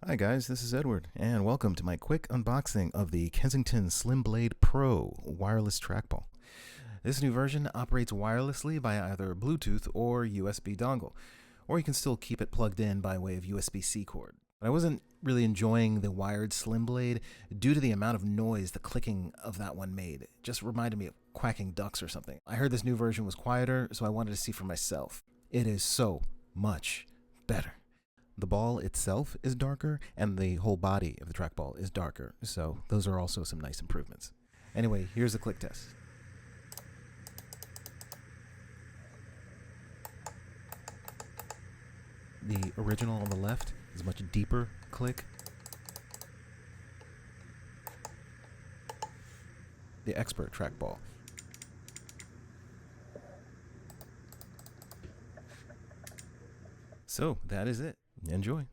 Hi guys, this is Edward, and welcome to my quick unboxing of the Kensington Slimblade Pro wireless trackball. This new version operates wirelessly by either Bluetooth or USB dongle, or you can still keep it plugged in by way of USB-C cord. But I wasn't really enjoying the wired Slimblade due to the amount of noise the clicking of that one made. It just reminded me of quacking ducks or something. I heard this new version was quieter, so I wanted to see for myself. It is so much better. The ball itself is darker, and the whole body of the trackball is darker, so those are also some nice improvements. Anyway, here's the click test. The original on the left is a much deeper click. The expert trackball. So that is it. Enjoy.